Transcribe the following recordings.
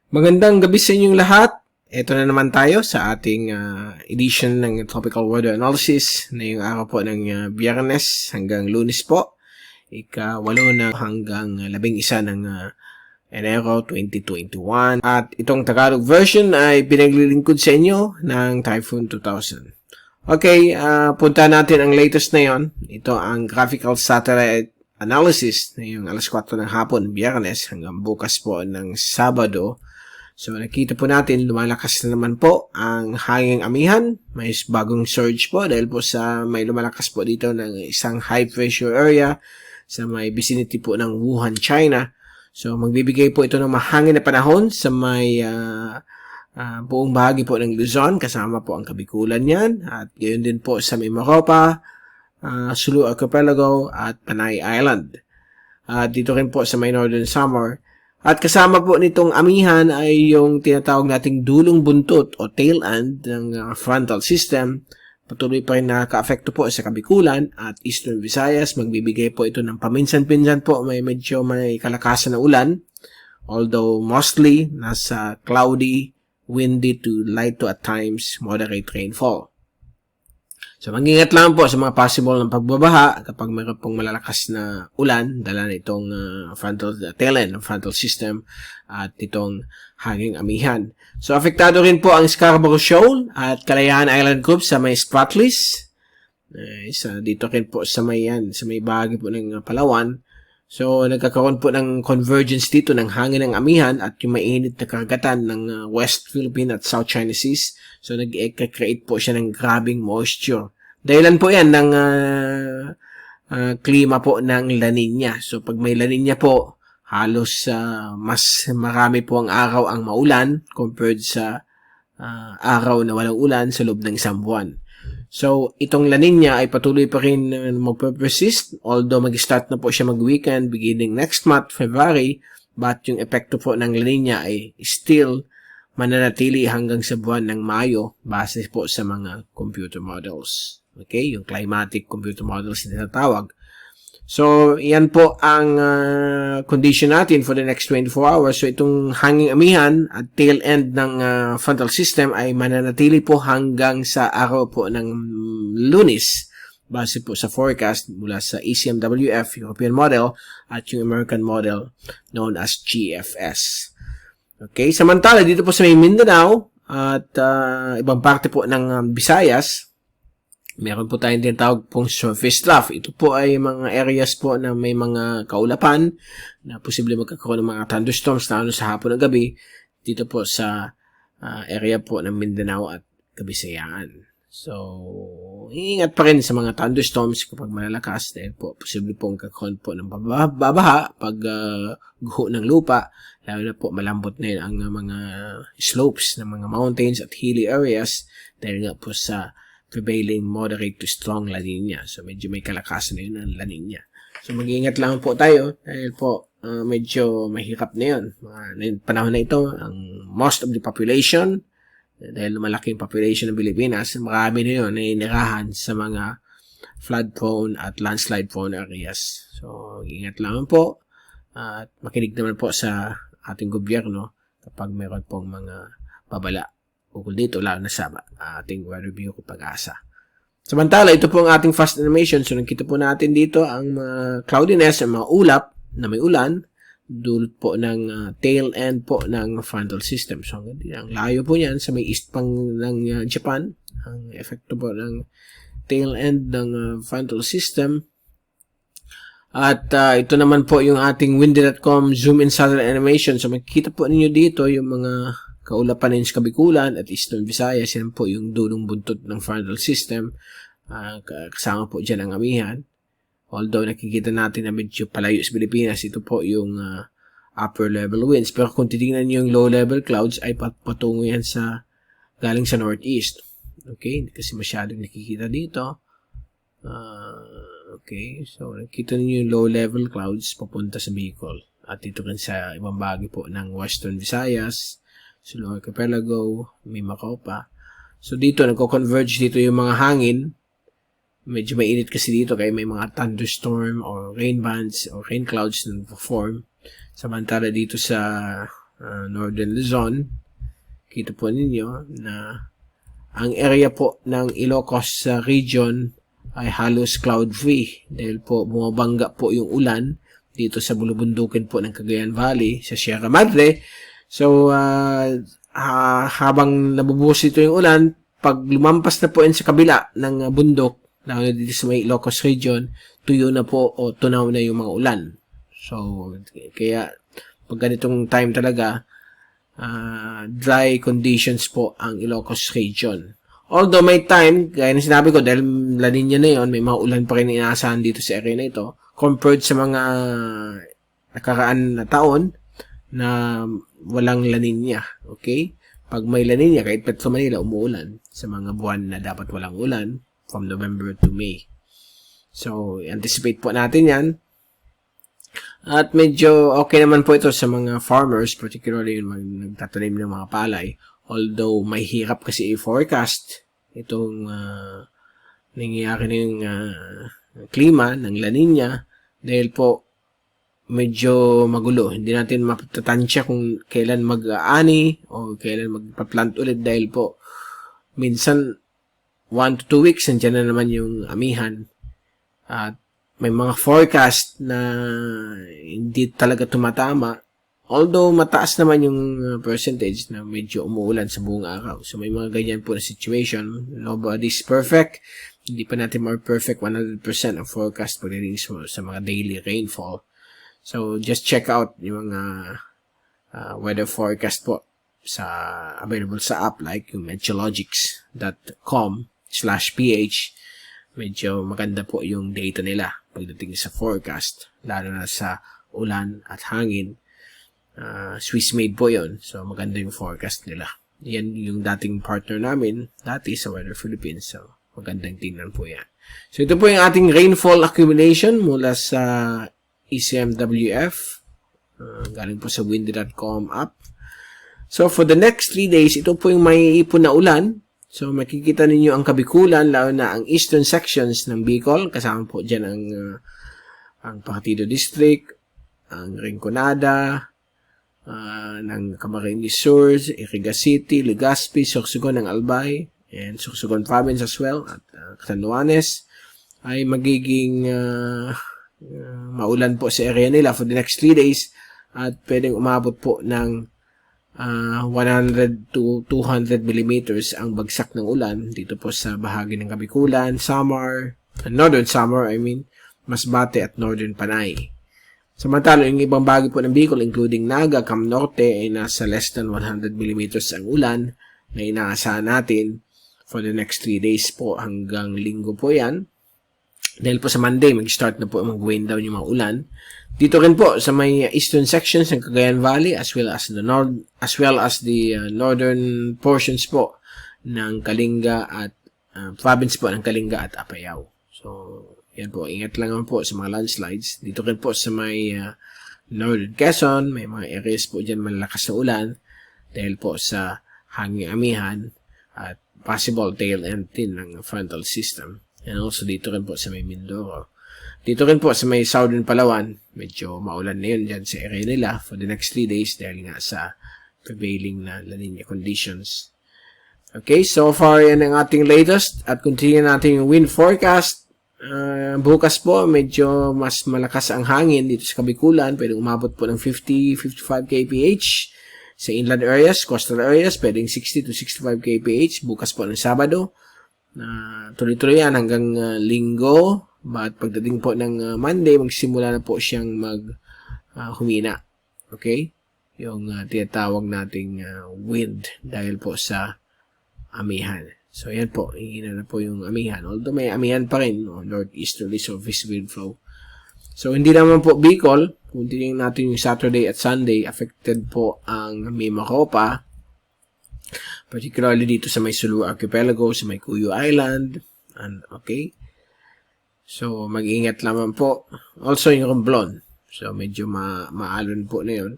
Magandang gabi sa inyong lahat. Ito na naman tayo sa ating edition ng Tropical Weather Analysis na yung araw po ng Biyernes hanggang Lunes po. Ika-8 na hanggang 11 ng Enero 2021. At itong Tagalog version ay pinaglilingkod sa inyo ng Typhoon 2000. Okay, punta natin ang latest na yon. Ito ang Graphical Satellite Analysis na yung alas 4 ng hapon, Biyernes, hanggang bukas po ng Sabado. So, nakita po natin, lumalakas na naman po ang hanging amihan. May bagong surge po dahil po sa may lumalakas po dito ng isang high pressure area sa may vicinity po ng Wuhan, China. So, magbibigay po ito ng mahangin na panahon sa may buong bahagi po ng Luzon, kasama po ang Kabikulan yan. At gayon din po sa may Maropa, Sulu Archipelago at Panay Island. At dito rin po sa may Northern Samar. At kasama po nitong amihan ay yung tinatawag nating dulong buntot o tail end ng frontal system. Patuloy pa rin nakaka-apekto po sa Kabikulan at Eastern Visayas. Magbibigay po ito ng paminsan-pinsan po may kalakasan na ulan. Although mostly nasa cloudy, windy to light to at times moderate rainfall. So, mag-ingat lang po sa mga possible ng pagbabaha kapag mayroon pong malalakas na ulan dala na itong tail end ng frontal system at itong hanging amihan. So, apektado rin po ang Scarborough Shoal at Kalayaan Island Group sa may Spratlys. Dito rin po sa may bahagi po ng Palawan. So, nagkakaroon po ng convergence dito ng hangin ng amihan at yung mainit na karagatan ng West Philippine at South China Seas. So, nag-create po siya ng grabing moisture. Dahilan po yan ng klima po ng La Nina. So, pag may La Nina po, halos mas marami po ang araw ang maulan compared sa araw na walang ulan sa loob ng isang buwan. So, itong La Nina ay patuloy pa rin magpe-persist, although mag-start na po siya mag-weekend beginning next month, February, but yung epekto po ng La Nina ay still mananatili hanggang sa buwan ng Mayo base po sa mga computer models. Okay, yung climatic computer models na tinatawag. So, yan po ang condition natin for the next 24 hours. So, itong hanging amihan at tail end ng frontal system ay mananatili po hanggang sa araw po ng Lunes base po sa forecast mula sa ECMWF, European Model, at yung American Model known as GFS. Okay, samantala dito po sa may Mindanao at ibang parte po ng Visayas, meron po tayong tinatawag pong surface trough. Ito po ay mga areas po na may mga kaulapan na posible magkakaroon ng mga thunderstorms lalo sa hapon at gabi dito po sa area po ng Mindanao at Kabisayaan. So, iingat pa rin sa mga thunderstorms kapag malalakas dahil po posible po magkakaroon po ng babaha pag guho ng lupa. Lalo na po malambot na yun ang mga slopes ng mga mountains at hilly areas dahil nga po sa prevailing moderate to strong La Nina. So, medyo may kalakasan na yun ng La Nina. So, mag-iingat lang po tayo dahil po medyo mahirap na yun. Panahon na ito, ang most of the population, dahil malaki yung population ng Pilipinas, marami na yun na inirahan sa mga flood-prone at landslide-prone areas. So, mag-iingat lang po at makinig naman po sa ating gobyerno kapag mayroon pong mga babala ukol dito, lalo na sa ating weather review ko Pag-asa. Samantala, ito po ang ating fast animation. So, nakita po natin dito ang cloudiness, ang mga ulap na may ulan, dulot po ng tail end po ng frontal system. So, ang layo po yan sa may east pang ng Japan. Ang epekto po ng tail end ng frontal system. At ito naman po yung ating windy.com zoom in satellite animation. So, makikita po ninyo dito yung mga kaulapan ng Kabikulan at Eastern Visayas. Yan po yung dulong buntot ng frontal system. Kasama po dyan ang amihan. Although nakikita natin na medyo palayo sa Pilipinas, ito po yung upper level winds. Pero kung titignan nyo yung low level clouds, ay patungo yan galing sa northeast. Okay, hindi kasi masyadong nakikita dito. Okay, so nakikita niyo yung low level clouds papunta sa Bicol. At ito rin sa ibang bahagi po ng Western Visayas, Sulu Archipelago, may Macopa. So dito, nagko-converge dito yung mga hangin. Medyo mainit kasi dito kaya may mga thunderstorm or rain bands or rain clouds na form. Samantala dito sa Northern Luzon, kita po ninyo na ang area po ng Ilocos region ay halos cloud-free dahil po bumabangga po yung ulan dito sa bulubundukin po ng Cagayan Valley sa Sierra Madre. So, habang nabubuhos ito yung ulan, pag lumampas na po yan sa kabila ng bundok, lalo dito sa may Ilocos region, tuyo na po o tunaw na yung mga ulan. So, kaya pag ganitong time talaga, dry conditions po ang Ilocos region. Although may time, gaya na sinabi ko, dahil La Nina na yun, may mga ulan pa rin inaasahan dito sa area na ito, compared sa mga nakaraan na taon na walang La Nina. Okay? Pag may La Nina, kahit Petro Manila, umuulan sa mga buwan na dapat walang ulan from November to May. So, anticipate po natin yan. At medyo okay naman po ito sa mga farmers, particularly yung nagtatanim ng mga palay. Although, may hirap kasi i-forecast itong nangyayari ng klima ng La Nina dahil po medyo magulo. Hindi natin matatansya kung kailan mag-aani o kailan magpa-plant ulit dahil po minsan 1 to 2 weeks nandiyan na naman yung amihan. At may mga forecast na hindi talaga tumatama. Although mataas naman yung percentage na medyo umuulan sa buong araw. So may mga ganyan po na situation. Nobody's perfect. Hindi pa natin more perfect 100% ang forecast pagdating sa mga daily rainfall. So just check out yung mga weather forecast po sa available sa app like yung meteorologics.com/ph. Medyo maganda po yung data nila pagdating sa forecast, lalo na sa ulan at hangin. Swiss made po yon, so maganda yung forecast nila. Yan yung dating partner namin dati sa Weather Philippines, so magandang tingnan po yan. So ito po yung ating rainfall accumulation mula sa ECMWF, galing po sa windy.com app. So for the next 3 days, ito po yung may ipon na ulan. So makikita ninyo ang Kabikulan, lalo na ang eastern sections ng Bicol, kasama po dyan ang Pakatido District, ang Rinconada, ng Camarines Sur, Iriga City, Legazpi, Sorsogon ng Albay, and Sorsogon Province as well, at Catanduanes, ay magiging maulan po sa area nila for the next 3 days at pwedeng umabot po ng 100 to 200 millimeters ang bagsak ng ulan dito po sa bahagi ng Kabikulan, Samar, Northern Samar, Masbate at Northern Panay. Samantala, yung ibang bahagi po ng Bicol, including Naga, Cam Norte, ay nasa less than 100 millimeters ang ulan na inaasahan natin for the next 3 days po hanggang linggo po yan. Dahil po sa Monday, mag-start na po mag-wind down yung mga ulan. Dito rin po sa may eastern sections ng Cagayan Valley as well as the northern portions po ng Kalinga at province po ng Kalinga at Apayao. So, yan po, ingat lang naman po sa mga landslides. Dito rin po sa may Northern Quezon, may mga areas po dyan malalakas na ulan dahil po sa hanging amihan at possible tail end din ng frontal system. And also dito rin po sa may Mindoro. Dito rin po sa may Southern Palawan, medyo maulan na yun dyan sa area nila for the next 3 days dahil nga sa prevailing na La Nina conditions. Okay, so far yan ang ating latest at continue natin yung wind forecast. Bukas po, medyo mas malakas ang hangin dito sa Kabikulan. Pwedeng umabot po ng 50-55 kph. Sa inland areas, coastal areas, pwedeng 60 to 65 kph. Bukas po ng Sabado. Tuloy-tuloy yan hanggang linggo. But pagdating po ng Monday, magsimula na po siyang humina. Okay? Yung tinatawag nating wind dahil po sa amihan. So, yan po. Hihina na po yung amihan. Although may amihan pa rin, northeasterly surface wind flow. So, hindi naman po Bicol. Kung tingnan natin yung Saturday at Sunday, affected po ang Mimaropa. Particularly dito sa may Sulu Archipelago, sa may Cuyo Island. And, okay. So, mag-ingat naman po. Also, yung Romblon. So, medyo maalon po na yun.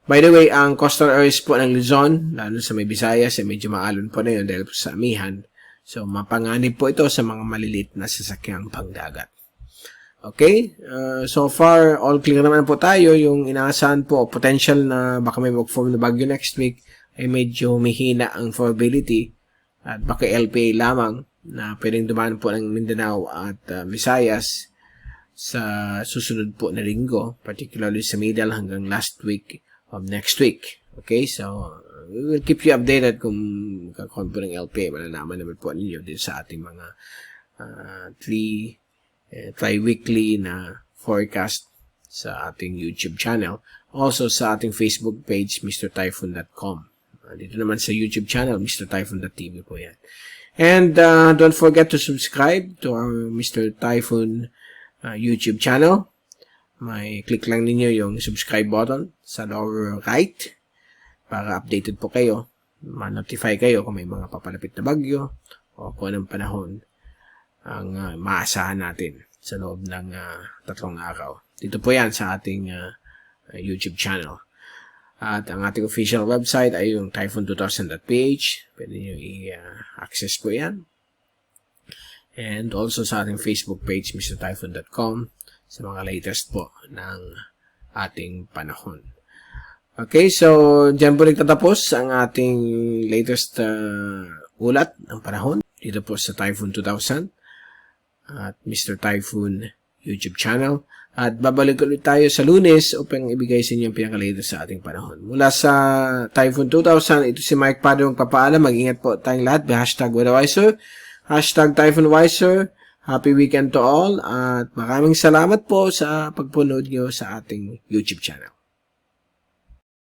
By the way, ang coastal areas po ng Luzon, lalo sa may Visayas, medyo maalon po na yun dahil po sa amihan. So, mapanganib po ito sa mga maliliit na sasakyang pangdagat. Okay? So far, all clear naman po tayo. Yung inaasahan po, potential na baka may mag-form na bagyo next week ay medyo mahina ang probability at baka LPA lamang na pwedeng dumaan po ng Mindanao at Visayas sa susunod po na linggo, particularly sa middle hanggang last week of next week. Okay? So, we will keep you updated kung kakaroon po ng LPA. Malalaman naman po ninyo din sa ating mga tri-weekly na forecast sa ating YouTube channel. Also sa ating Facebook page, mrtyphoon.com. Dito naman sa YouTube channel, mrtyphoon.tv po yan. And don't forget to subscribe to our Mr. Typhoon YouTube channel. May click lang ninyo yung subscribe button sa lower right para updated po kayo. Ma-notify kayo kung may mga papalapit na bagyo o kung anong panahon ang maasahan natin sa loob ng 3 araw. Dito po yan sa ating YouTube channel. At ang ating official website ay yung typhoon2000.ph. Pwede nyo i-access po yan. And also sa ating Facebook page, mrtyphoon.com, sa mga latest po ng ating panahon. Okay, so dyan po nagtatapos ang ating latest ulat ng panahon dito po sa Typhoon 2000 at Mr. Typhoon YouTube channel. At babalik ulit tayo sa Lunes upang ibigay sa inyo ang pinakalatest sa ating panahon. Mula sa Typhoon 2000, ito si Mike Padre magpapaalam. Mag-ingat po tayong lahat. Hashtag WeatherWiser, hashtag TyphoonWiser. Happy weekend to all. At maraming salamat po sa pagpunod nyo sa ating YouTube channel.